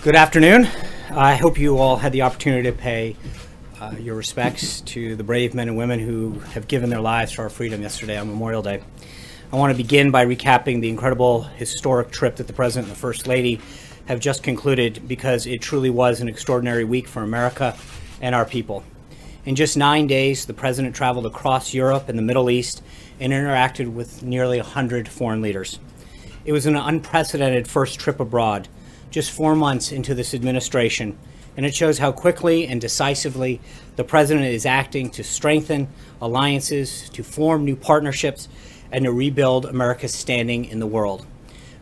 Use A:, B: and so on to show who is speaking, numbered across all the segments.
A: Good afternoon. I hope you all had the opportunity to pay your respects to the brave men and women who have given their lives for our freedom yesterday on Memorial Day. I want to begin by recapping the incredible historic trip that the President and the First Lady have just concluded, because it truly was an extraordinary week for America and our people. In just 9 days, the President traveled across Europe and the Middle East and interacted with nearly 100 foreign leaders. It was an unprecedented first trip abroad, just 4 months into this administration, and it shows how quickly and decisively the President is acting to strengthen alliances, to form new partnerships, and to rebuild America's standing in the world.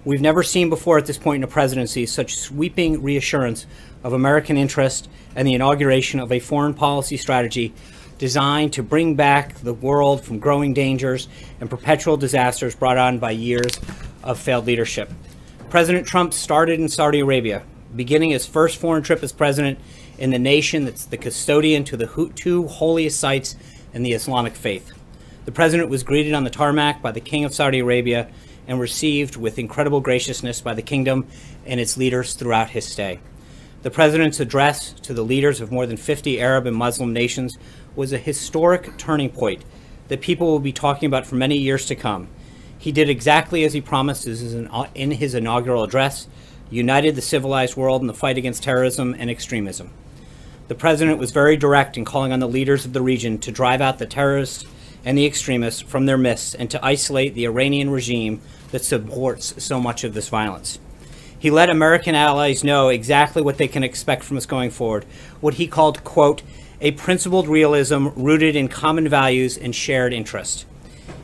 A: We've never seen before at this point in a presidency such sweeping reassurance of American interest and the inauguration of a foreign policy strategy designed to bring back the world from growing dangers and perpetual disasters brought on by years of failed leadership. President Trump started in Saudi Arabia, beginning his first foreign trip as president in the nation that's the custodian to the two holiest sites in the Islamic faith. The president was greeted on the tarmac by the King of Saudi Arabia and received with incredible graciousness by the kingdom and its leaders throughout his stay. The president's address to the leaders of more than 50 Arab and Muslim nations was a historic turning point that people will be talking about for many years to come. He did exactly as he promised in his inaugural address, united the civilized world in the fight against terrorism and extremism. The president was very direct in calling on the leaders of the region to drive out the terrorists and the extremists from their midst and to isolate the Iranian regime that supports so much of this violence. He let American allies know exactly what they can expect from us going forward, what he called, quote, a principled realism rooted in common values and shared interest.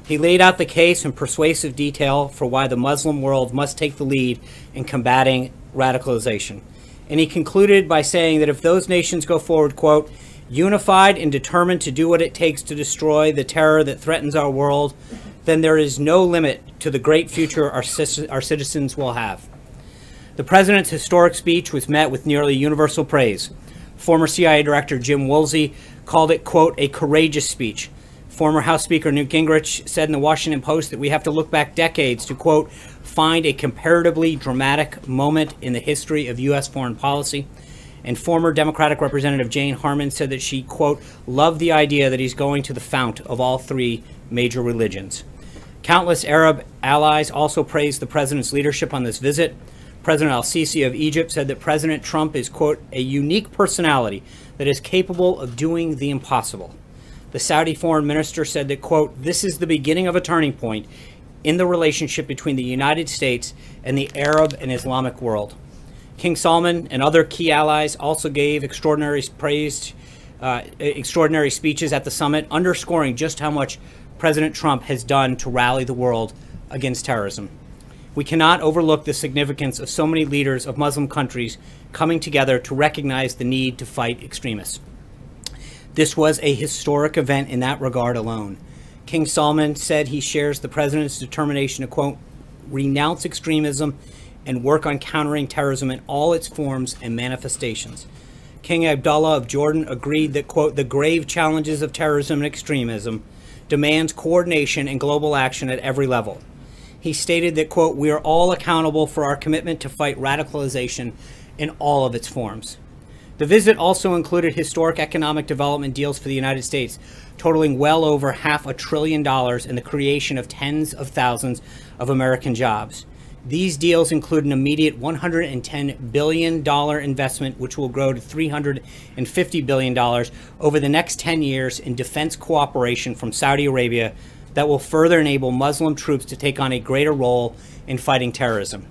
A: He laid out the case in persuasive detail for why the Muslim world must take the lead in combating radicalization. And he concluded by saying that if those nations go forward, quote, unified and determined to do what it takes to destroy the terror that threatens our world, then there is no limit to the great future our citizens will have. The president's historic speech was met with nearly universal praise. Former CIA Director Jim Woolsey called it, quote, a courageous speech. Former House Speaker Newt Gingrich said in the Washington Post that we have to look back decades to, quote, find a comparatively dramatic moment in the history of U.S. foreign policy. And former Democratic Representative Jane Harman said that she, quote, loved the idea that he's going to the fount of all three major religions. Countless Arab allies also praised the president's leadership on this visit. President al-Sisi of Egypt said that President Trump is, quote, a unique personality that is capable of doing the impossible. The Saudi foreign minister said that, quote, this is the beginning of a turning point in the relationship between the United States and the Arab and Islamic world. King Salman and other key allies also gave extraordinary speeches at the summit, underscoring just how much President Trump has done to rally the world against terrorism. We cannot overlook the significance of so many leaders of Muslim countries coming together to recognize the need to fight extremists. This was a historic event in that regard alone. King Salman said he shares the president's determination to, quote, renounce extremism and work on countering terrorism in all its forms and manifestations. King Abdullah of Jordan agreed that, quote, the grave challenges of terrorism and extremism demands coordination and global action at every level. He stated that, quote, we are all accountable for our commitment to fight radicalization in all of its forms. The visit also included historic economic development deals for the United States, totaling well over $500 billion in the creation of tens of thousands of American jobs. These deals include an immediate $110 billion investment, which will grow to $350 billion over the next 10 years in defense cooperation from Saudi Arabia that will further enable Muslim troops to take on a greater role in fighting terrorism.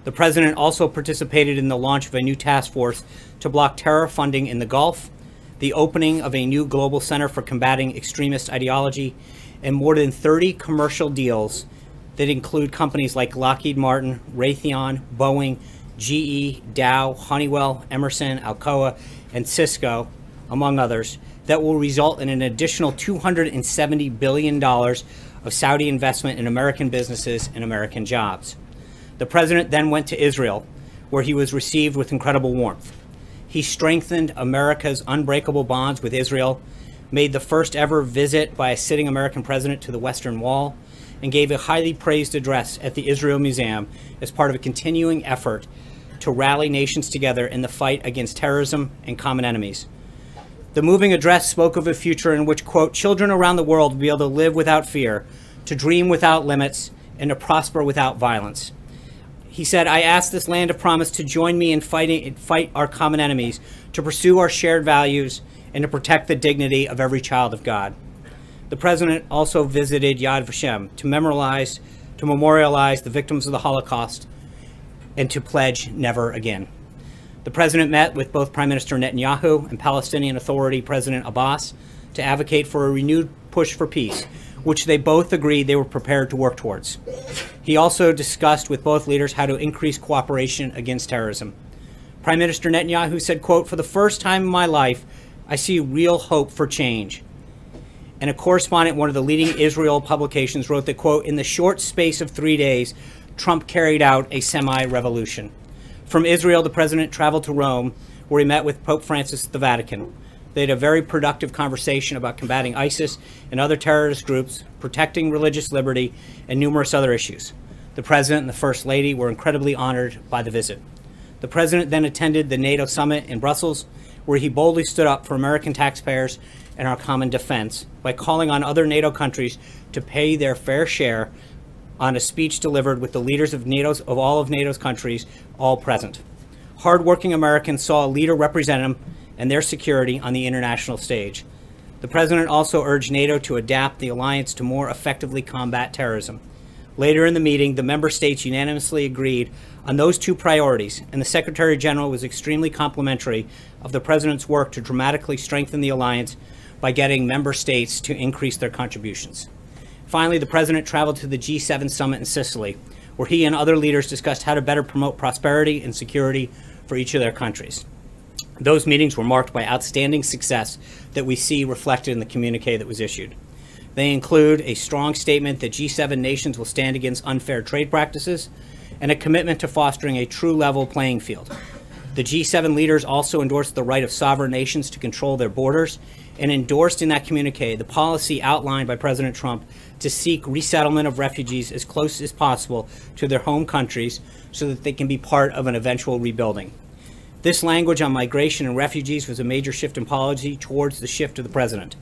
A: The president also participated in the launch of a new task force to block terror funding in the Gulf, the opening of a new global center for combating extremist ideology, and more than 30 commercial deals that include companies like Lockheed Martin, Raytheon, Boeing, GE, Dow, Honeywell, Emerson, Alcoa, and Cisco, among others, that will result in an additional $270 billion of Saudi investment in American businesses and American jobs. The president then went to Israel, where he was received with incredible warmth. He strengthened America's unbreakable bonds with Israel, made the first ever visit by a sitting American president to the Western Wall, and gave a highly praised address at the Israel Museum as part of a continuing effort to rally nations together in the fight against terrorism and common enemies. The moving address spoke of a future in which, quote, children around the world will be able to live without fear, to dream without limits, and to prosper without violence. He said, I ask this land of promise to join me in fight our common enemies, to pursue our shared values, and to protect the dignity of every child of God. The president also visited Yad Vashem to memorialize the victims of the Holocaust and to pledge never again. The president met with both Prime Minister Netanyahu and Palestinian Authority President Abbas to advocate for a renewed push for peace, which they both agreed they were prepared to work towards. He also discussed with both leaders how to increase cooperation against terrorism. Prime Minister Netanyahu said, quote, for the first time in my life, I see real hope for change. And a correspondent at one of the leading Israel publications wrote that, quote, in the short space of 3 days, Trump carried out a semi-revolution. From Israel, the president traveled to Rome, where he met with Pope Francis at the Vatican. They had a very productive conversation about combating ISIS and other terrorist groups, protecting religious liberty, and numerous other issues. The president and the First Lady were incredibly honored by the visit. The president then attended the NATO summit in Brussels, where he boldly stood up for American taxpayers and our common defense by calling on other NATO countries to pay their fair share on a speech delivered with the leaders of all of NATO's countries, all present. Hardworking Americans saw a leader represent them and their security on the international stage. The president also urged NATO to adapt the alliance to more effectively combat terrorism. Later in the meeting, the member states unanimously agreed on those two priorities, and the Secretary General was extremely complimentary of the president's work to dramatically strengthen the alliance by getting member states to increase their contributions. Finally, the president traveled to the G7 summit in Sicily, where he and other leaders discussed how to better promote prosperity and security for each of their countries. Those meetings were marked by outstanding success that we see reflected in the communique that was issued. They include a strong statement that G7 nations will stand against unfair trade practices and a commitment to fostering a true level playing field. The G7 leaders also endorsed the right of sovereign nations to control their borders and endorsed in that communique the policy outlined by President Trump to seek resettlement of refugees as close as possible to their home countries so that they can be part of an eventual rebuilding. This language on migration and refugees was a major shift in policy towards the shift of the president.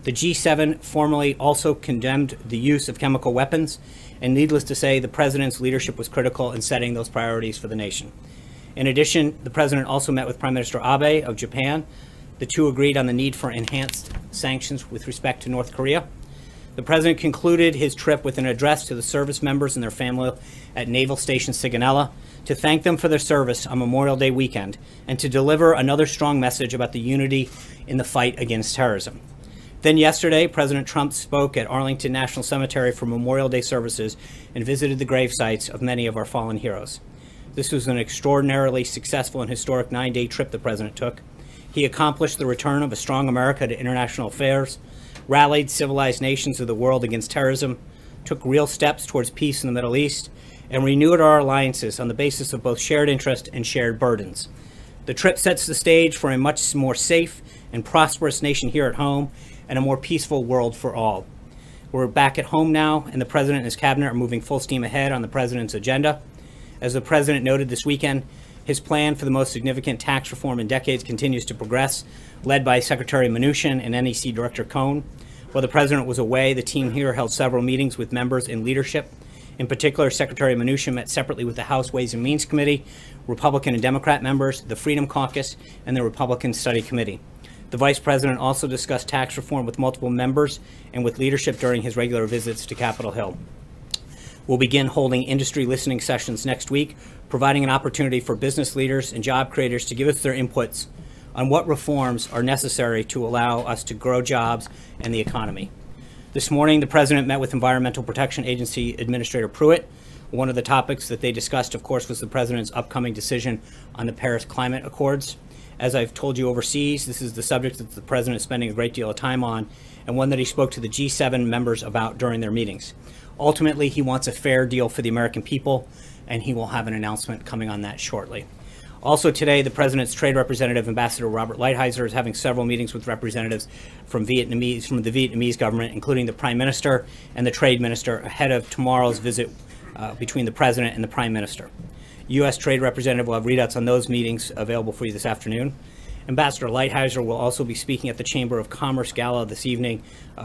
A: The G7 formally also condemned the use of chemical weapons, and needless to say, the president's leadership was critical in setting those priorities for the nation. In addition, the president also met with Prime Minister Abe of Japan. The two agreed on the need for enhanced sanctions with respect to North Korea. The president concluded his trip with an address to the service members and their family at Naval Station Sigonella to thank them for their service on Memorial Day weekend and to deliver another strong message about the unity in the fight against terrorism. Then yesterday, President Trump spoke at Arlington National Cemetery for Memorial Day services and visited the grave sites of many of our fallen heroes. This was an extraordinarily successful and historic 9-day trip the president took. He accomplished the return of a strong America to international affairs, rallied civilized nations of the world against terrorism, took real steps towards peace in the Middle East, and renewed our alliances on the basis of both shared interest and shared burdens. The trip sets the stage for a much more safe and prosperous nation here at home and a more peaceful world for all. We're back at home now, and the president and his cabinet are moving full steam ahead on the president's agenda. As the president noted this weekend, his plan for the most significant tax reform in decades continues to progress, led by Secretary Mnuchin and NEC Director Cohn. While the president was away, the team here held several meetings with members in leadership. In particular, Secretary Mnuchin met separately with the House Ways and Means Committee, Republican and Democrat members, the Freedom Caucus, and the Republican Study Committee. The Vice President also discussed tax reform with multiple members and with leadership during his regular visits to Capitol Hill. We'll begin holding industry listening sessions next week, providing an opportunity for business leaders and job creators to give us their inputs on what reforms are necessary to allow us to grow jobs and the economy. This morning, the President met with Environmental Protection Agency Administrator Pruitt. One of the topics that they discussed, of course, was the President's upcoming decision on the Paris Climate Accords. As I've told you overseas, this is the subject that the President is spending a great deal of time on, and one that he spoke to the G7 members about during their meetings. Ultimately, he wants a fair deal for the American people, and he will have an announcement coming on that shortly. Also today, the President's trade representative, Ambassador Robert Lighthizer, is having several meetings with representatives from the Vietnamese government, including the Prime Minister and the Trade Minister, ahead of tomorrow's visit between the President and the Prime Minister. U.S. Trade Representative will have readouts on those meetings available for you this afternoon. Ambassador Lighthizer will also be speaking at the Chamber of Commerce Gala this evening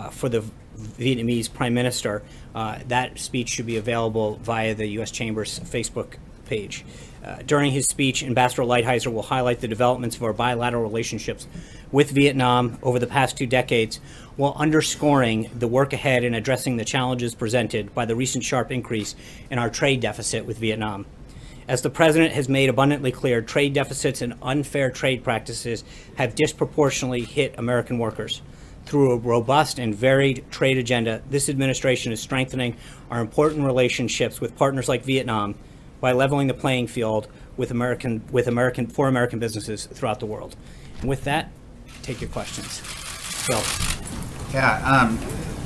A: for the Vietnamese Prime Minister. That speech should be available via the U.S. Chamber's Facebook page. During his speech, Ambassador Lighthizer will highlight the developments of our bilateral relationships with Vietnam over the past 2 decades, while underscoring the work ahead in addressing the challenges presented by the recent sharp increase in our trade deficit with Vietnam. As the President has made abundantly clear, trade deficits and unfair trade practices have disproportionately hit American workers. Through a robust and varied trade agenda, this administration is strengthening our important relationships with partners like Vietnam by leveling the playing field with American businesses throughout the world. And with that, take your questions. Phil.
B: Yeah,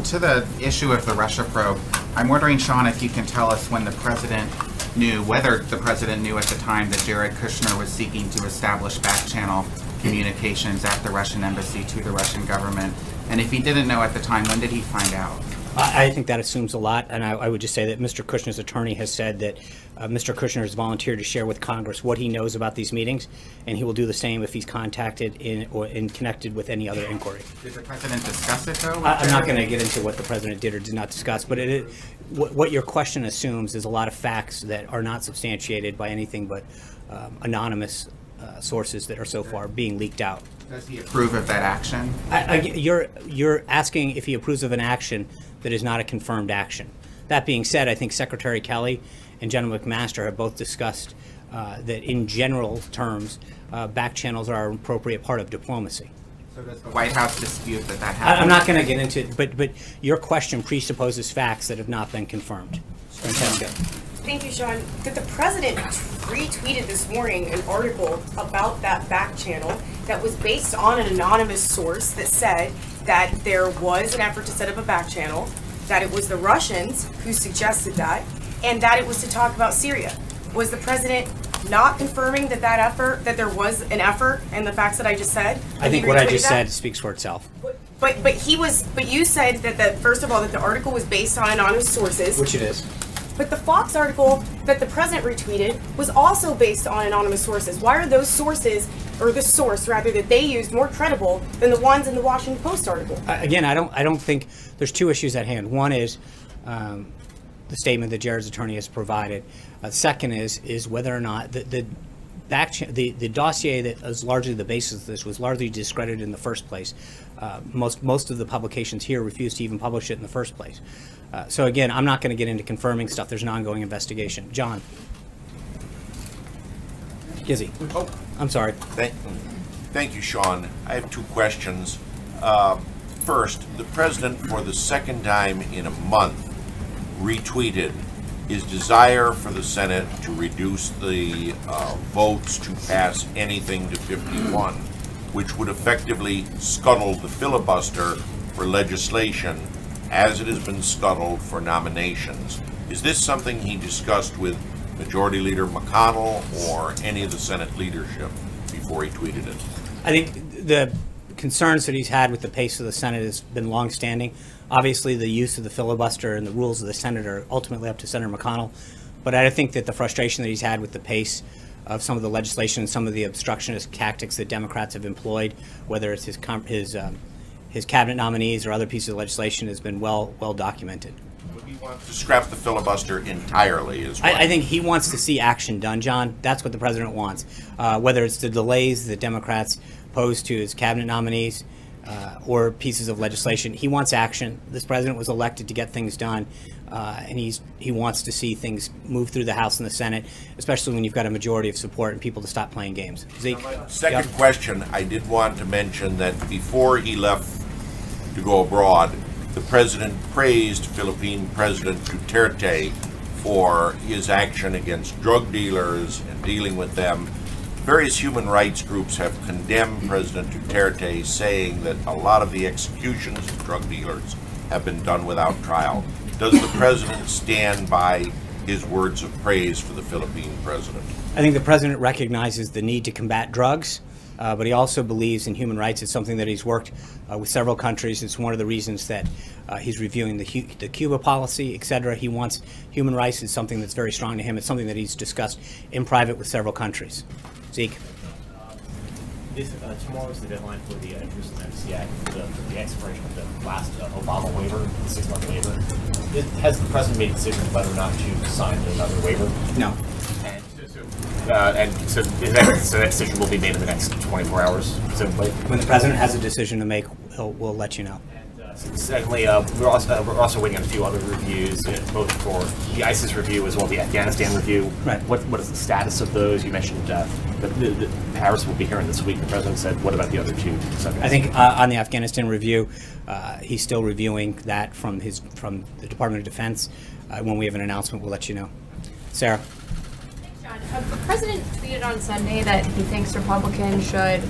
B: to the issue of the Russia probe, I'm wondering, Sean, if you can tell us when the President knew, whether the President knew at the time that Jared Kushner was seeking to establish back-channel communications at the Russian embassy to the Russian government. And if he didn't know at the time, when did he find out?
A: I think that assumes a lot, and I would just say that Mr. Kushner's attorney has said that Mr. Kushner has volunteered to share with Congress what he knows about these meetings, and he will do the same if he's contacted or connected with any other inquiry.
B: Did the President discuss it, though?
A: I'm not going to get into what the President did or did not discuss, but what your question assumes is a lot of facts that are not substantiated by anything but anonymous sources that are so far being leaked out.
B: Does he approve of that action?
A: You're asking if he approves of an action that is not a confirmed action. That being said, I think Secretary Kelly and General McMaster have both discussed that in general terms, back channels are an appropriate part of diplomacy.
B: So does the White House dispute that happened?
A: I'm not going to get into it, but your question presupposes facts that have not been confirmed. Francesca.
C: Thank you, Sean. That the President retweeted this morning an article about that back channel that was based on an anonymous source that said that there was an effort to set up a back channel, that it was the Russians who suggested that, and that it was to talk about Syria. Was the President not confirming that there was an effort and the facts that I just said?
A: I think what I just said speaks for itself.
C: But you said that first of all that the article was based on anonymous sources.
A: Which it is.
C: But the Fox article that the President retweeted was also based on anonymous sources. Why are those sources, or the source rather, that they used more credible than the ones in the Washington Post article?
A: Again, I don't think there's two issues at hand. One is the statement that Jared's attorney has provided. Second is whether or not the dossier that is largely the basis of this was largely discredited in the first place. Most of the publications here refused to even publish it in the first place. So again, I'm not going to get into confirming stuff. There's an ongoing investigation. John. Gizzy.
D: Oh,
A: I'm sorry.
D: Thank you, Sean. I have 2 questions. First, the President, for the second time in a month, retweeted his desire for the Senate to reduce the votes to pass anything to 51, which would effectively scuttle the filibuster for legislation as it has been scuttled for nominations. Is this something he discussed with Majority Leader McConnell or any of the Senate leadership before he tweeted it?
A: I think the concerns that he's had with the pace of the Senate has been longstanding. Obviously, the use of the filibuster and the rules of the Senate are ultimately up to Senator McConnell. But I think that the frustration that he's had with the pace of some of the legislation and some of the obstructionist tactics that Democrats have employed, whether it's his cabinet nominees or other pieces of legislation, has been well documented.
D: He wants to scrap the filibuster entirely, is what
A: I think he wants to see action done, John. That's what the President wants. Whether it's the delays that Democrats pose to his cabinet nominees or pieces of legislation, he wants action. This President was elected to get things done, and he wants to see things move through the House and the Senate, especially when you've got a majority of support and people to stop playing games. Zeke?
D: Second question, I did want to mention that before he left to go abroad, the President praised Philippine President Duterte for his action against drug dealers and dealing with them. Various human rights groups have condemned President Duterte, saying that a lot of the executions of drug dealers have been done without trial. Does the President stand by his words of praise for the Philippine President?
A: I think the President recognizes the need to combat drugs but he also believes in human rights. It's something that he's worked with several countries. It's one of the reasons that he's reviewing the Cuba policy, et cetera. He wants human rights. Is something that's very strong to him. It's something that he's discussed in private with several countries. Zeke.
E: Tomorrow is the deadline for the Jerusalem Embassy Act, for the expiration of the last Obama waiver, the 6-month waiver. Has the president made a decision whether or not to sign another waiver?
A: No.
E: So that decision will be made in the next 24 hours, presumably?
A: When the president has a decision to make, we'll let you know.
E: Secondly, we're also waiting on a few other reviews, both for the ISIS review as well as the Afghanistan review.
A: Right.
E: What is the status of those? You mentioned that Harris will be hearing this week. The president said, what about the other two subjects?
A: I think on the Afghanistan review, he's still reviewing that from the Department of Defense. When we have an announcement, we'll let you know. Sarah.
F: Thanks, John. The president tweeted on Sunday that he thinks Republicans should,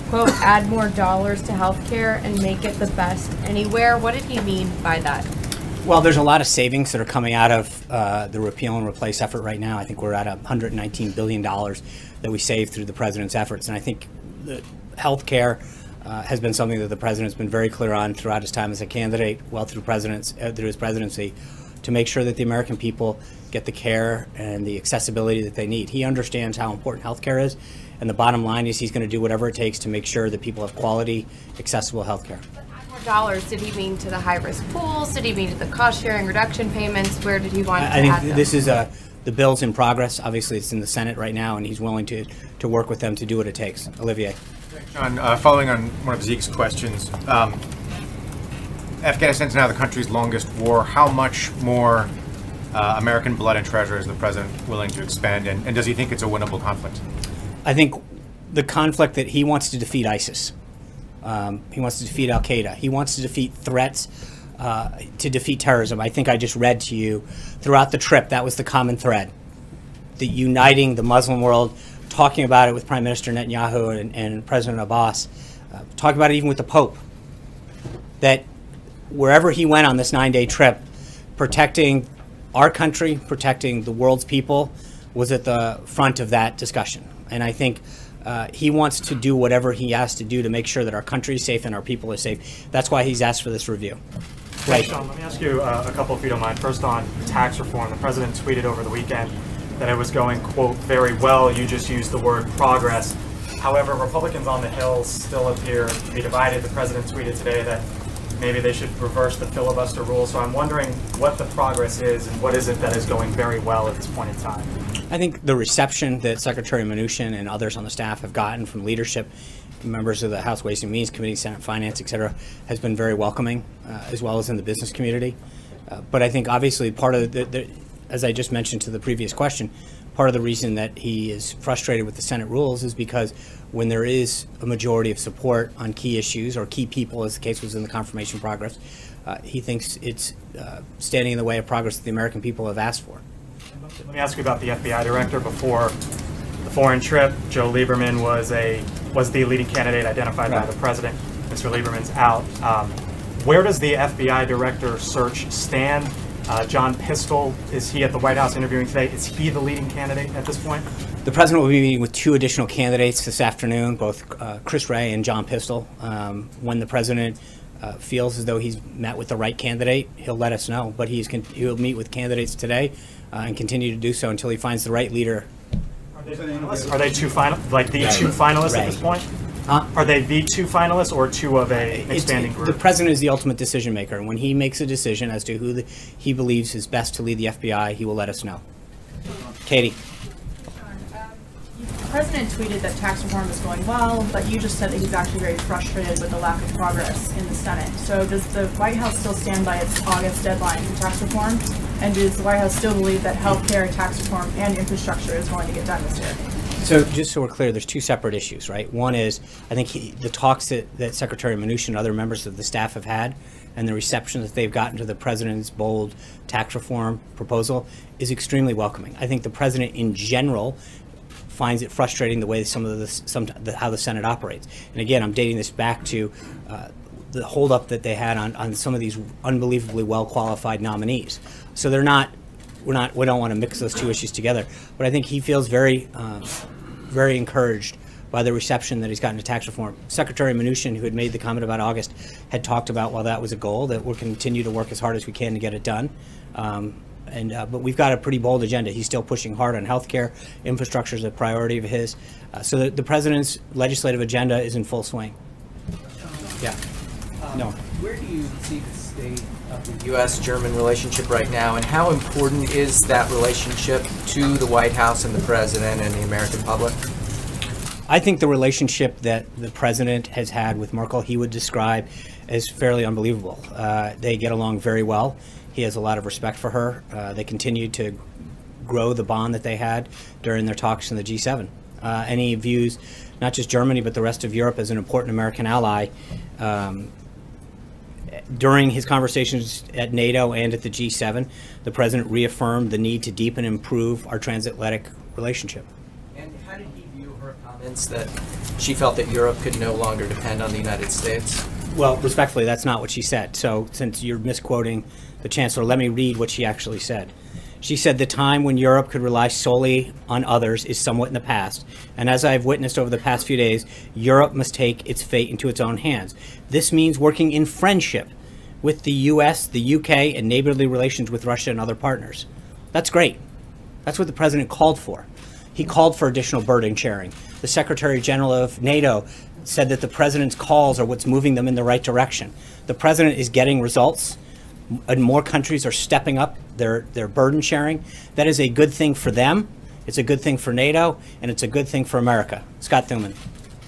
F: quote, add more dollars to health care and make it the best anywhere. What did he mean by that?
A: Well, there's a lot of savings that are coming out of the repeal and replace effort right now. I think we're at $119 billion that we saved through the president's efforts. And I think the health care has been something that the president's been very clear on throughout his time as a candidate, well through his presidency, to make sure that the American people get the care and the accessibility that they need. He understands how important health care is. And the bottom line is he's going to do whatever it takes to make sure that people have quality, accessible health care.
F: But add more dollars, did he mean to the high-risk pools? Did he mean to the cost-sharing reduction payments? Where did he want to add them?
A: I think this is the bill's in progress. Obviously, it's in the Senate right now, and he's willing to work with them to do what it takes. Olivier.
G: Thanks, John. Following on one of Zeke's questions, Afghanistan's now the country's longest war. How much more American blood and treasure is the president willing to expend, and does he think it's a winnable conflict?
A: I think the conflict that he wants to defeat ISIS. He wants to defeat al-Qaeda. He wants to defeat threats, to defeat terrorism. I think I just read to you throughout the trip, that was the common thread. The uniting the Muslim world, talking about it with Prime Minister Netanyahu and President Abbas, talking about it even with the Pope, that wherever he went on this 9-day trip, protecting our country, protecting the world's people, was at the front of that discussion. And I think he wants to do whatever he has to do to make sure that our country is safe and our people are safe. That's why he's asked for this review.
H: Right. Sean, let me ask you a couple, if you don't mind. First, on tax reform. The president tweeted over the weekend that it was going, quote, very well. You just used the word progress. However, Republicans on the Hill still appear to be divided. The president tweeted today that maybe they should reverse the filibuster rule. So I'm wondering what the progress is and what is it that is going very well at this point in time?
A: I think the reception that Secretary Mnuchin and others on the staff have gotten from leadership, members of the House Ways and Means Committee, Senate Finance, et cetera, has been very welcoming, as well as in the business community. But I think obviously part of as I just mentioned to the previous question, part of the reason that he is frustrated with the Senate rules is because when there is a majority of support on key issues or key people, as the case was in the confirmation progress, he thinks it's standing in the way of progress that the American people have asked for.
H: Let me ask you about the FBI director. Before the foreign trip, Joe Lieberman was the leading candidate identified by the president. Mr. Lieberman's out. Where does the FBI director search stand? John Pistol, is he at the White House interviewing today? Is he the leading candidate at this point?
A: The president will be meeting with 2 additional candidates this afternoon, both Chris Wray and John Pistol. When the president feels as though he's met with the right candidate, he'll let us know. But he'll meet with candidates today and continue to do so until he finds the right leader.
H: Are they two finalists at this point? Are they the 2 finalists or 2 of an expanding group?
A: The president is the ultimate decision maker, and when he makes a decision as to who he believes is best to lead the FBI, he will let us know. Katie.
I: The president tweeted that tax reform is going well, but you just said that he's actually very frustrated with the lack of progress in the Senate. So does the White House still stand by its August deadline for tax reform? And does the White House still believe that health care, tax reform, and infrastructure is going to get done this year?
A: So just so we're clear, there's 2 separate issues, right? One is, I think the talks that Secretary Mnuchin and other members of the staff have had and the reception that they've gotten to the president's bold tax reform proposal is extremely welcoming. I think the president in general finds it frustrating the way how the Senate operates. And again, I'm dating this back to the holdup that they had on some of these unbelievably well-qualified nominees. So we don't want to mix those 2 issues together. But I think he feels very encouraged by the reception that he's gotten to tax reform. Secretary Mnuchin, who had made the comment about August, had talked about, while that was a goal, that we'll continue to work as hard as we can to get it done. But we've got a pretty bold agenda. He's still pushing hard on health care. Infrastructure is a priority of his. So the president's legislative agenda is in full swing. Yeah. No.
J: Where do you see the state of the U.S.-German relationship right now, and how important is that relationship to the White House and the president and the American public?
A: I think the relationship that the president has had with Merkel, he would describe as fairly unbelievable. They get along very well. He has a lot of respect for her. They continue to grow the bond that they had during their talks in the G7. And he views not just Germany, but the rest of Europe as an important American ally. During his conversations at NATO and at the G7, the president reaffirmed the need to deepen and improve our transatlantic relationship.
J: And how did he view her comments that she felt that Europe could no longer depend on the United States?
A: Well, respectfully, that's not what she said. So since you're misquoting the chancellor, let me read what she actually said. She said, "The time when Europe could rely solely on others is somewhat in the past. And as I've witnessed over the past few days, Europe must take its fate into its own hands. This means working in friendship with the U.S., the U.K., and neighborly relations with Russia and other partners." That's great. That's what the president called for. He called for additional burden sharing. The Secretary General of NATO said that the president's calls are what's moving them in the right direction. The president is getting results, and more countries are stepping up their burden sharing. That is a good thing for them, it's a good thing for NATO, and it's a good thing for America. Scott Thuman.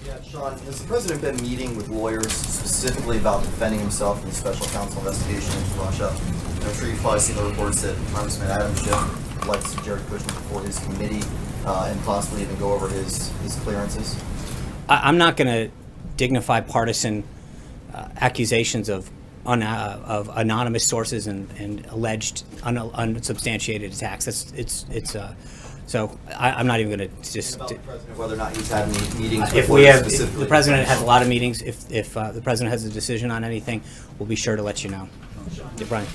K: Yeah, Sean, has the president been meeting with lawyers specifically about defending himself in the special counsel investigation into Russia? I'm sure you've probably seen the reports that Congressman Adam Schiff would like to see Jared Kushner before his committee and possibly even go over his clearances. I'm
A: not going to dignify partisan accusations of anonymous sources and alleged unsubstantiated attacks. So I'm not even going to just. About the president, whether or not he's had any meetings. If the president has a lot of meetings, if the president has a decision on anything, we'll be sure to let you know. Yeah, Brian.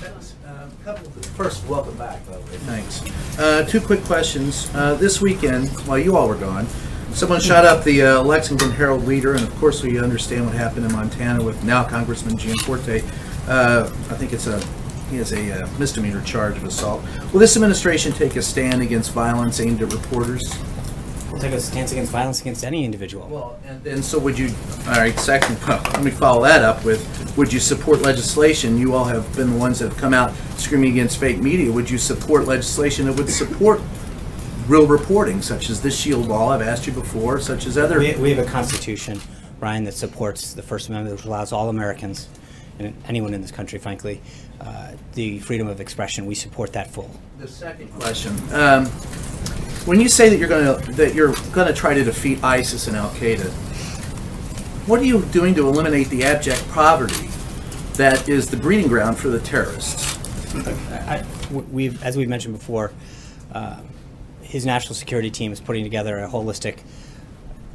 L: First, welcome back, by the way. Thanks. Two quick questions. This weekend, while you all were gone, someone shot up the Lexington Herald Leader, and of course we understand what happened in Montana with now Congressman Gianforte. I think he has a misdemeanor charge of assault. Will this administration take a stand against violence aimed at reporters?
A: We'll take a stance against violence against any individual.
L: Well, and so would you, all right, second, let me follow that up with, would you support legislation? You all have been the ones that have come out screaming against fake media. Would you support legislation that would support real reporting, such as this SHIELD law I've asked you before, such as other...
A: We have a constitution, Brian, that supports the First Amendment, which allows all Americans, and anyone in this country, frankly, the freedom of expression. We support that full.
L: The second question. When you say that you're going to try to defeat ISIS and Al-Qaeda, what are you doing to eliminate the abject poverty that is the breeding ground for the terrorists?
A: As we've mentioned before, his national security team is putting together a holistic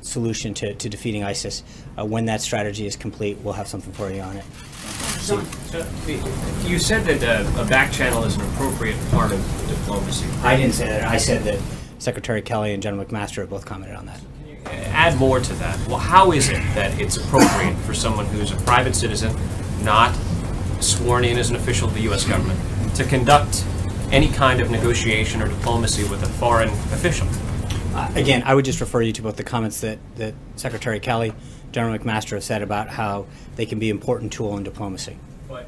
A: solution to defeating ISIS. When that strategy is complete, we'll have something for you on it.
M: So you said that a back channel is an appropriate part of diplomacy.
A: I didn't say that. I said that Secretary Kelly and General McMaster have both commented on that.
M: Add more to that. Well, how is it that it's appropriate for someone who's a private citizen, not sworn in as an official of the U.S. government, to conduct any kind of negotiation or diplomacy with a foreign official?
A: Again, I would just refer you to both the comments that Secretary Kelly, General McMaster have said about how they can be an important tool in diplomacy.
M: But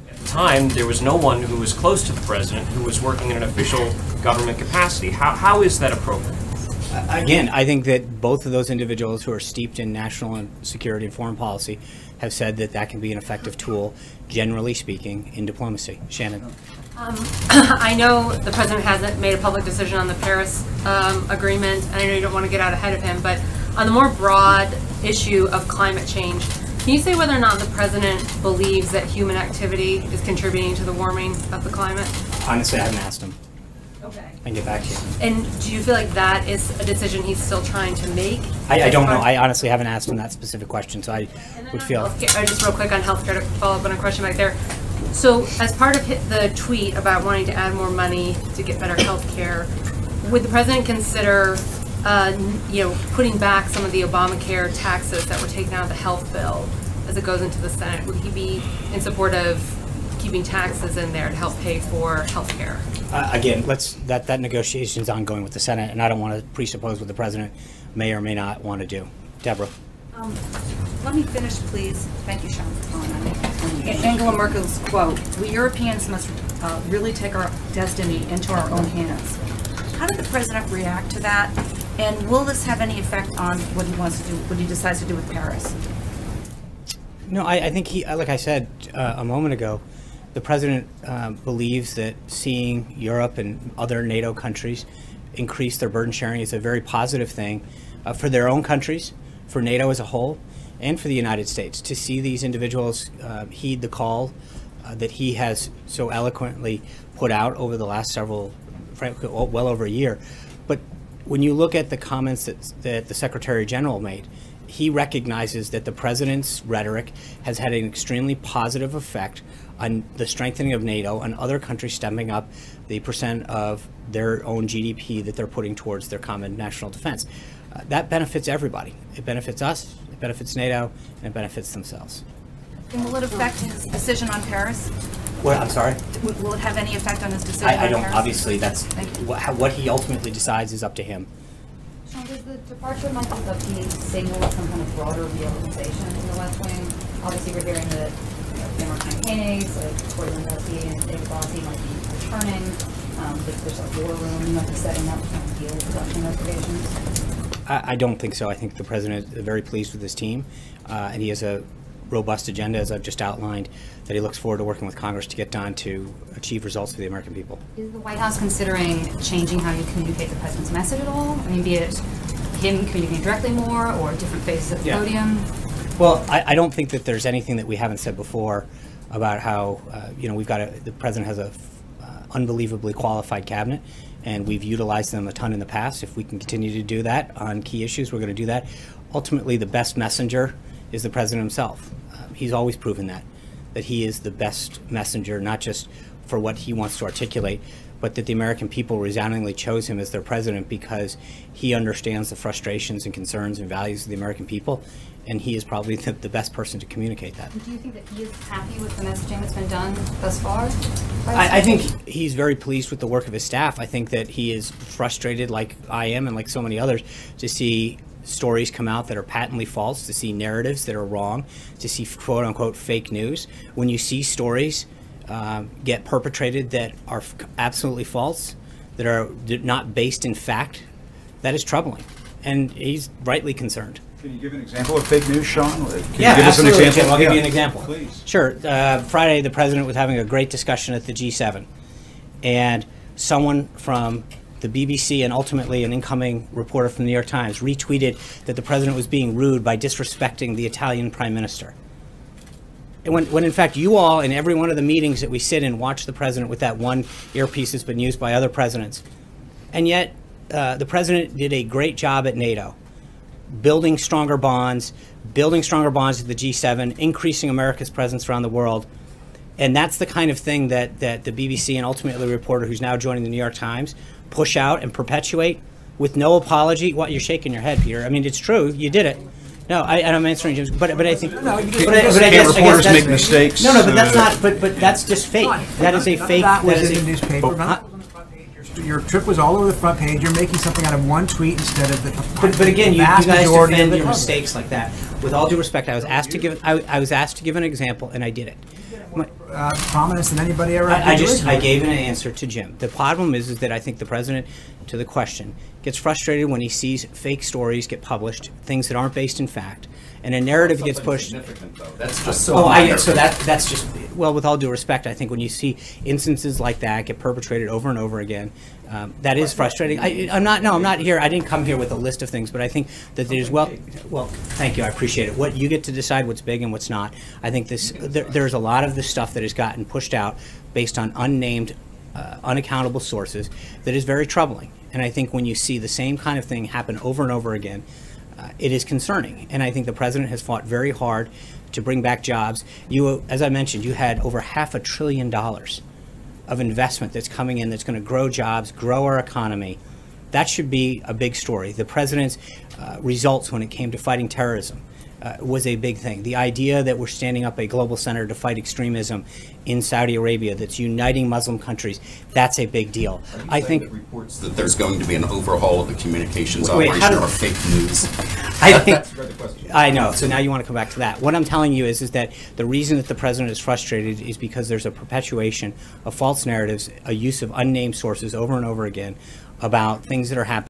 M: at the time, there was no one who was close to the president who was working in an official government capacity. How is that appropriate?
A: Again, I think that both of those individuals who are steeped in national security and foreign policy have said that that can be an effective tool, generally speaking, in diplomacy. Shannon.
N: I know the president hasn't made a public decision on the Paris agreement, and I know you don't want to get out ahead of him, but on the more broad issue of climate change, can you say whether or not the president believes that human activity is contributing to the warming of the climate?
A: Honestly, I haven't asked him.
N: Okay.
A: I can get back to you.
N: And do you feel like that is a decision he's still trying to make?
A: I don't know. I honestly haven't asked him that specific question, so I would feel...
N: Just real quick on healthcare to follow up on a question back there. So as part of the tweet about wanting to add more money to get better health care, would the president consider putting back some of the Obamacare taxes that were taken out of the health bill as it goes into the Senate? Would he be in support of keeping taxes in there to help pay for health care?
A: Again, that negotiation is ongoing with the Senate, and I don't want to presuppose what the president may or may not want to do. Deborah.
O: Let me finish, please. Thank you, Sean, for calling on me. Angela Merkel's quote, "We Europeans must really take our destiny into our own hands." How did the president react to that? And will this have any effect on what he wants to do, what he decides to do with Paris?
A: No, I think he, like I said a moment ago, the president believes that seeing Europe and other NATO countries increase their burden sharing is a very positive thing for their own countries, for NATO as a whole, and for the United States. To see these individuals heed the call that he has so eloquently put out over the last frankly, well over a year. But when you look at the comments that the Secretary General made, he recognizes that the president's rhetoric has had an extremely positive effect on the strengthening of NATO and other countries stepping up the percent of their own GDP that they're putting towards their common national defense. That benefits everybody. It benefits us, it benefits NATO, and it benefits themselves.
O: And will it affect his decision on Paris?
A: What, I'm sorry?
O: Will it have any effect on his decision on
A: I don't,
O: Paris?
A: obviously, that's what he ultimately decides is up to him.
P: Sean, does the departure of Michael Duffy signal some kind of broader reorganization in the West Wing? Obviously, we're hearing that former campaign aides like Corey Lewandowski and David Bossie might be returning. There's a war room might be setting up to deal with Russian investigations.
A: I don't think so. I think the president is very pleased with his team, and he has a robust agenda, as I've just outlined, that he looks forward to working with Congress to get done to achieve results for the American people.
P: Is the White House considering changing how you communicate the president's message at all? I mean, be it him communicating directly more or different phases of the podium?
A: Well, I don't think that there's anything that we haven't said before about how, we've got the president has a unbelievably qualified cabinet, and we've utilized them a ton in the past. If we can continue to do that on key issues, we're going to do that. Ultimately, the best messenger is the president himself. He's always proven that he is the best messenger, not just for what he wants to articulate, but that the American people resoundingly chose him as their president because he understands the frustrations and concerns and values of the American people, and he is probably the best person to communicate that.
P: Do you think that he is happy with the messaging that's been done thus far?
A: I think he's very pleased with the work of his staff. I think that he is frustrated, like I am and like so many others, to see stories come out that are patently false, to see narratives that are wrong, to see quote-unquote fake news. When you see stories get perpetrated that are absolutely false, that are not based in fact, that is troubling. And he's rightly concerned.
Q: Can you give an example of fake news, Sean? Can you
A: give
Q: us an
A: absolutely,
Q: example?
A: Jim, I'll give you an example.
Q: Please.
A: Sure. Friday, the president was having a great discussion at the G7, and someone from the BBC and ultimately an incoming reporter from the New York Times retweeted that the president was being rude by disrespecting the Italian prime minister. And when in fact you all in every one of the meetings that we sit in watch the president with that one earpiece that's been used by other presidents. And yet the president did a great job at NATO, building stronger bonds at the G7, increasing America's presence around the world. And that's the kind of thing that the BBC and ultimately the reporter who's now joining the New York Times push out and perpetuate with no apology. What, you're shaking your head, Peter? I mean, it's true. You did it. No, I'm answering Jim's, but I think.
Q: No, you just reporters make mistakes.
A: No, but that's not. But that's just fake. That is a fake.
R: That was in the newspaper. Your trip was all over the front page. You're making something out of one tweet instead of the.
A: But again, you guys defend your mistakes like that. With all due respect, I was asked to give. I was asked to give an example, and I did it.
R: Prominence than anybody ever.
A: I gave an answer to Jim. The problem is that I think the president, to the question, gets frustrated when he sees fake stories get published, things that aren't based in fact, and a narrative gets pushed.
K: That's just so.
A: That's just, well, with all due respect, I think when you see instances like that get perpetrated over and over again, that is frustrating. I'm not here. I didn't come here with a list of things, but I think that there's well, thank you. I appreciate it. What you get to decide what's big and what's not. I think there's a lot of this stuff that has gotten pushed out based on unnamed, unaccountable sources that is very troubling. And I think when you see the same kind of thing happen over and over again, it is concerning. And I think the president has fought very hard to bring back jobs. You, as I mentioned, you had over $500 billion of investment that's coming in that's going to grow jobs, grow our economy. That should be a big story. The president's results when it came to fighting terrorism was a big thing. The idea that we're standing up a global center to fight extremism in Saudi Arabia that's uniting Muslim countries, that's a big deal. I think
S: reports that there's going to be an overhaul of the communications
A: Wait,
S: operation are fake news.
A: I think, I know, so now you want to come back to that. What I'm telling you is that the reason that the president is frustrated is because there's a perpetuation of false narratives, a use of unnamed sources over and over again about things that are happening.